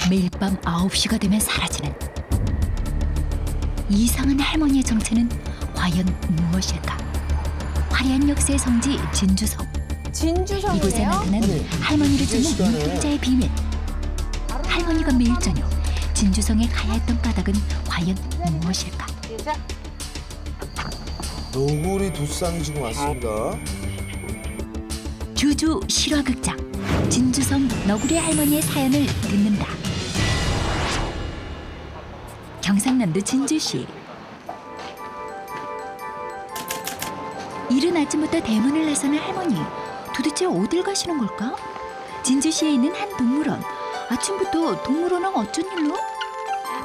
매일 밤 9시가 되면 사라지는 이상한 할머니의 정체는 과연 무엇일까? 화려한 역사의 성지 진주성. 진주성이에요? 이곳에 나타난 할머니를 찾는 눈동자의 비밀. 할머니가 매일 저녁 진주성에 가야 했던 까닭은 과연 무엇일까? 너구리 두쌍 지금 왔습니다. 주주 실화극장 진주성 너구리 할머니의 사연을 듣는다. 경상남도 진주시. 이른 아침부터 대문을 나서는 할머니. 도대체 어딜 가시는 걸까? 진주시에 있는 한 동물원. 아침부터 동물원은 어쩐 일로?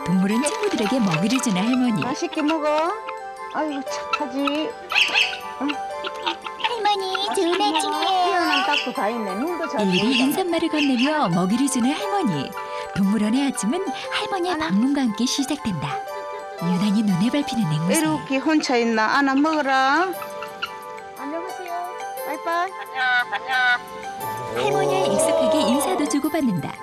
동물원 친구들에게 먹이를 주는 할머니. 맛있게 먹어. 아이고 착하지. 할머니 좋은 아침이에요. 피어난 딱도 다 있네. 눈도 잘 일일이 보인다. 인사말을 건네며 먹이를 주는 할머니. 동물원의 아침은 할머니의 방문과 함께 시작된다. 유난히 눈에 밟히는 앵무새. 이렇게 혼자 있나? 안아 먹어라. 안녕하세요. 빠이빠이. 할머니와 익숙하게 인사도 주고받는다.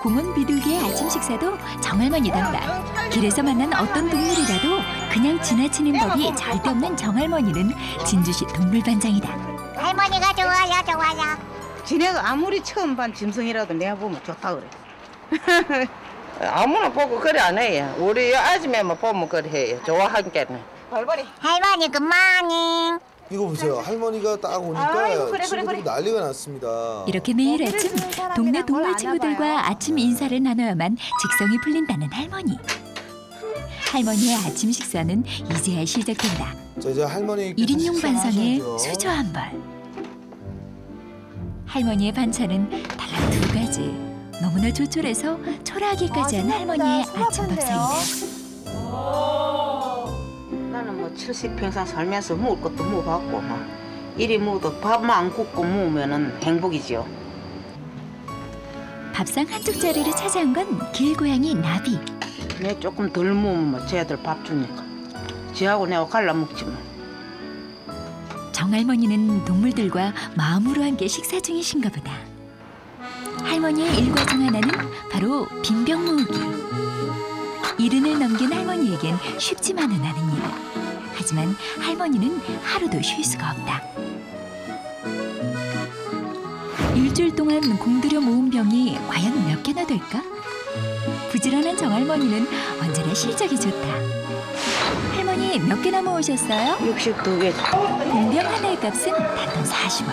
공원 비둘기의 아침 식사도 정할머니답다. 길에서 만난 어떤 동물이라도 그냥 지나치는 법이 절대 없는 정할머니는 진주시 동물반장이다. 할머니가 좋아요, 좋아요. 지네가 아무리 처음 반 짐승이라도 내가 보면 좋다 그래. 아무나 보고 그래 안 해요. 우리 아줌마만 보면 그래 해요. 좋아한 게는. 발발이. 할머니 굿모닝. 이거 보세요. 할머니가 딱 오니까 아이고, 그래, 친구들이 난리가 났습니다. 이렇게 매일 아침 동네 동물 친구들과 아침 인사를 나눠야만 직성이 풀린다는 할머니. 할머니의 아침 식사는 이제야 시작된다. 자, 이제 할머니 1인용 반상에 식사하셔야죠. 수저 한 벌. 할머니의 반찬은 달랑 2가지. 너무나 조촐해서 초라하기까지 한 할머니의 아침 밥상이다. 나는 뭐 70평생 살면서 먹을 것도 먹어봤고 막 이리 먹어도 밥만 안 굽고 먹으면은 행복이지요. 밥상 한쪽 자리를 차지한 건 길고양이 나비. 내 조금 덜 먹으면 뭐 쟤들 밥 주니까 지하고 내가 갈라 먹지 뭐. 정할머니는 동물들과 마음으로 함께 식사 중이신가 보다. 할머니의 일과 중 하나는 바로 빈병 모으기. 70을 넘긴 할머니에겐 쉽지만은 않은 일. 하지만 할머니는 하루도 쉴 수가 없다. 일주일 동안 공들여 모은 병이 과연 몇 개나 될까? 부지런한 정할머니는 언제나 실적이 좋다. 할머니 몇 개나 모으셨어요? 62개. 공병 하나의 값은 단돈 40원.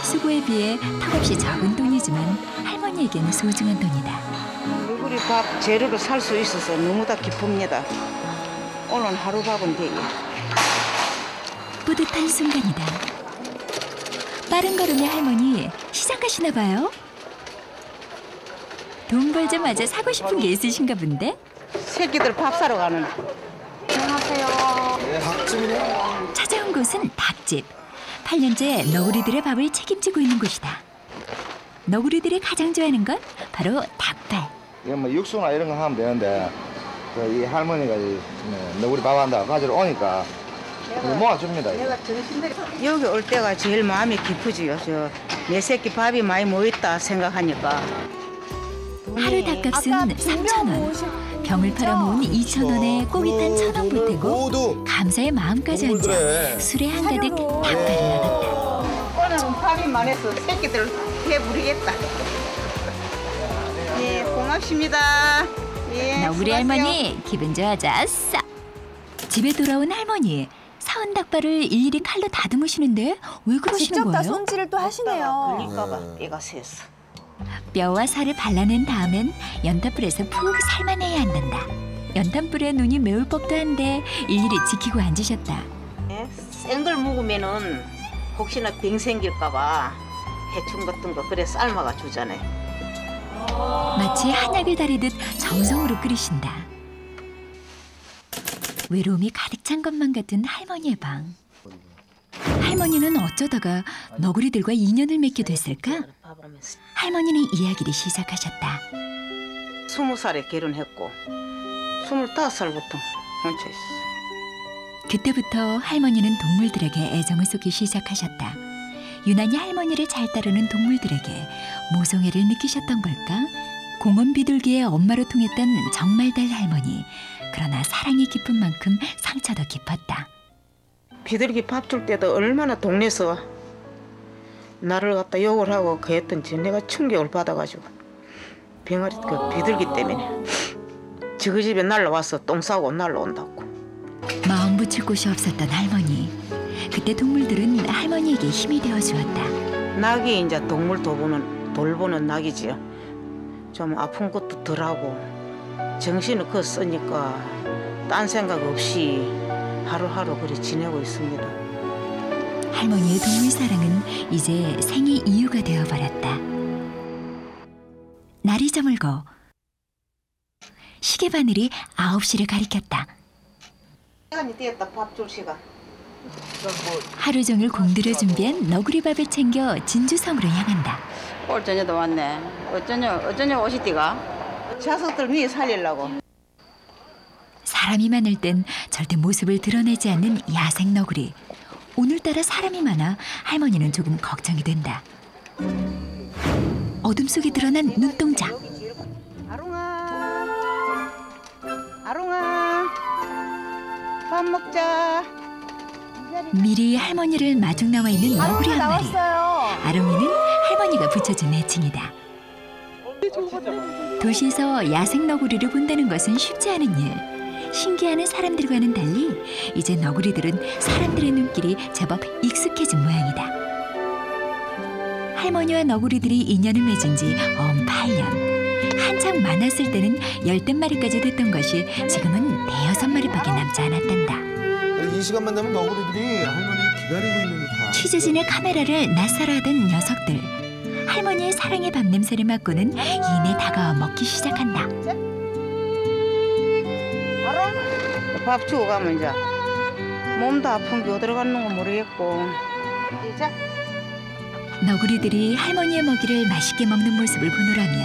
수고에 비해 턱없이 적은 돈이지만 할머니에게는 소중한 돈이다. 우리 밥 재료로 살 수 있어서 너무 다 기쁩니다. 오늘 하루 밥은 되게. 뿌듯한 순간이다. 빠른 걸음의 할머니 시장 가시나 봐요? 돈 벌자마자 사고 싶은 게 있으신가 본데? 새끼들 밥 사러 가는. 닭집이네. 찾아온 곳은 닭집. 8년째 너구리들의 밥을 책임지고 있는 곳이다. 너구리들이 가장 좋아하는 건 바로 닭발. 이거 뭐 육수나 이런 거 하면 되는데 이 할머니가 너구리 밥 한다 가지러 오니까 모아줍니다. 여기 올 때가 제일 마음이 기쁘지요. 내 새끼 밥이 많이 모였다 생각하니까. 하루 닭값은 3,000원. 병을 팔아 모은 2,000원에 꼬깃한 1,000원 보태고 모두 감사의 마음까지 얹어 동물들의 술에 한가득 닭발을 나눴다. 오늘은 밥이 많아서 새끼들 배부르겠다. 예, 고맙습니다. 예, 너구리 할머니 기분 좋아졌어. 집에 돌아온 할머니. 사온 닭발을 일일이 칼로 다듬으시는데 왜 그러시는 직접 다 거예요? 손질을 또 하시네요. 걸릴까봐 뼈가 셌어. 뼈와 살을 발라낸 다음엔 연탄불에서 푹 삶아내야 한단다. 연탄불에 눈이 매울 법도 한데 일일이 지키고 앉으셨다. 예, 생걸 먹으면은 혹시나 병 생길까봐 해충 같은 거 그래 삶아가 주잖아요. 마치 한약을 다리듯 정성으로 끓이신다. 외로움이 가득 찬 것만 같은 할머니의 방. 할머니는 어쩌다가 너구리들과 인연을 맺게 됐을까? 할머니는 이야기를 시작하셨다. 20살에 결혼했고 25살부터 혼자 있어. 그때부터 할머니는 동물들에게 애정을 쏟기 시작하셨다. 유난히 할머니를 잘 따르는 동물들에게 모성애를 느끼셨던 걸까? 공원 비둘기의 엄마로 통했던 정말달 할머니. 그러나 사랑이 깊은 만큼 상처도 깊었다. 비둘기 밥 줄 때도 얼마나 동네에서 나를 갖다 욕을 하고 그랬던지 내가 충격을 받아가지고 병아리 그 비둘기 때문에 저그 집에 날라와서 똥 싸고 날라온다고. 마음 붙일 곳이 없었던 할머니. 그때 동물들은 할머니에게 힘이 되어 주었다. 낙이 이제 동물 돌보는 낙이지요. 좀 아픈 것도 덜하고 정신을 그 쓰니까 딴 생각 없이 하루하루 그리 지내고 있습니다. 할머니의 동물 사랑은 이제 생의 이유가 되어버렸다. 날이 저물고 시계 바늘이 9시를 가리켰다. 시간이 되었다. 밥 줄 시간. 하루 종일 공들여 준비한 너구리밥을 챙겨 진주섬으로 향한다. 오늘 저녁도 왔네. 어쩌냐 오시디가? 자석들 위에 살리려고. 사람이 많을 땐 절대 모습을 드러내지 않는 야생 너구리. 오늘따라 사람이 많아 할머니는 조금 걱정이 된다. 어둠 속에 드러난 눈동자. 아롱아 밥 먹자. 미리 할머니를 마중 나와 있는 너구리 한 마리. 나왔어요. 아롱이는 할머니가 붙여준 애칭이다. 도시에서 야생 너구리를 본다는 것은 쉽지 않은 일. 신기해하는 사람들과는 달리 이제 너구리들은 사람들의 눈길이 제법 익숙해진 모양이다. 할머니와 너구리들이 인연을 맺은 지 8년. 한창 많았을 때는 10마리까지 됐던 것이 지금은 5-6마리밖에 남지 않았단다. 이 시간만 되면 너구리들이 할머니를 기다리고 있는 듯한. 취재진의 카메라를 낯설어 하던 녀석들. 할머니의 사랑의 밥 냄새를 맡고는 이내 다가와 먹기 시작한다. 밥 주고 가면 이제 몸도 아픈 게 어디로 갔는 거 모르겠고. 이제 너구리들이 할머니의 먹이를 맛있게 먹는 모습을 보노라면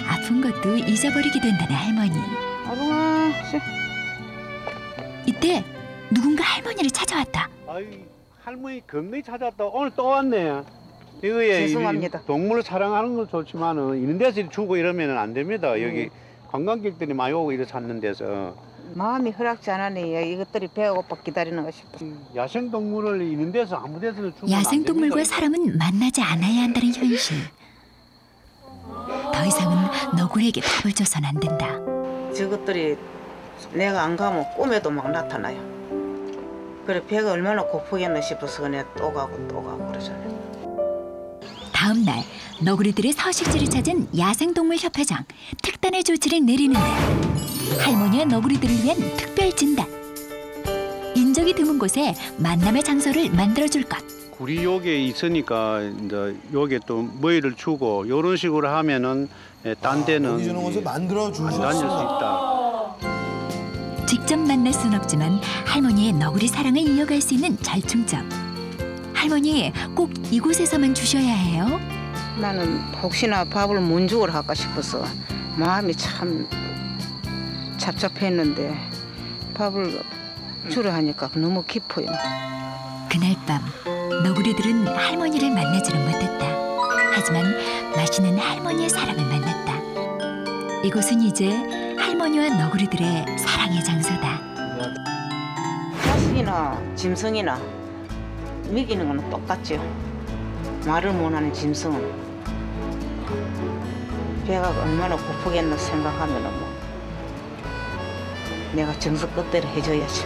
아픈 것도 잊어버리게 된다는 할머니. 아롱아. 이때 누군가 할머니를 찾아왔다. 아이, 할머니 건강히 찾았다. 오늘 또 왔네. 이거에 죄송합니다. 동물을 사랑하는 건 좋지만은 이런 데서 주고 이러면 안 됩니다. 여기 관광객들이 많이 오고 이래 찾는 데서. 마음이 허락지 않으네요. 이것들이 배가 고파 기다리는 거 싶어. 야생 동물을 이런 데서 아무 데서는 주면 안 야생 동물과 됩니다. 사람은 만나지 않아야 한다는 현실. 더 이상은 너구리에게 밥을 줘선 안 된다. 저것들이 내가 안 가면 꿈에도 막 나타나요. 그래 배가 얼마나 고프겠나 싶어서 그냥 또 가고 그러잖아요. 다음 날 너구리들의 서식지를 찾은 야생동물협회장. 특단의 조치를 내리는데 할머니와 너구리들을 위한 특별 진단. 인적이 드문 곳에 만남의 장소를 만들어줄 것. 굴이 여기에 있으니까 이제 여기에 또 먹이를 주고 이런 식으로 하면은 딴 데는 먹이 주는 곳을 만들어 안 다닐 수 주셨습니다. 있다. 직접 만날 순 없지만 할머니의 너구리 사랑을 이어갈 수 있는 절충점. 할머니 꼭 이곳에서만 주셔야 해요. 나는 혹시나 밥을 문죽을 할까 싶어서 마음이 참 잡잡했는데 밥을 주려 하니까 너무 깊어요. 그날 밤 너구리들은 할머니를 만나지는 못했다. 하지만 맛있는 할머니의 사랑을 만났다. 이곳은 이제 할머니와 너구리들의 사랑의 장소다. 자식이나 짐승이나 먹이는 건 똑같죠. 말을 못하는 짐승은 배가 얼마나 고프겠나 생각하면 내가 정성 끝대로 해줘야지.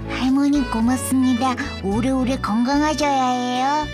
할머니 고맙습니다. 오래오래 건강하셔야 해요.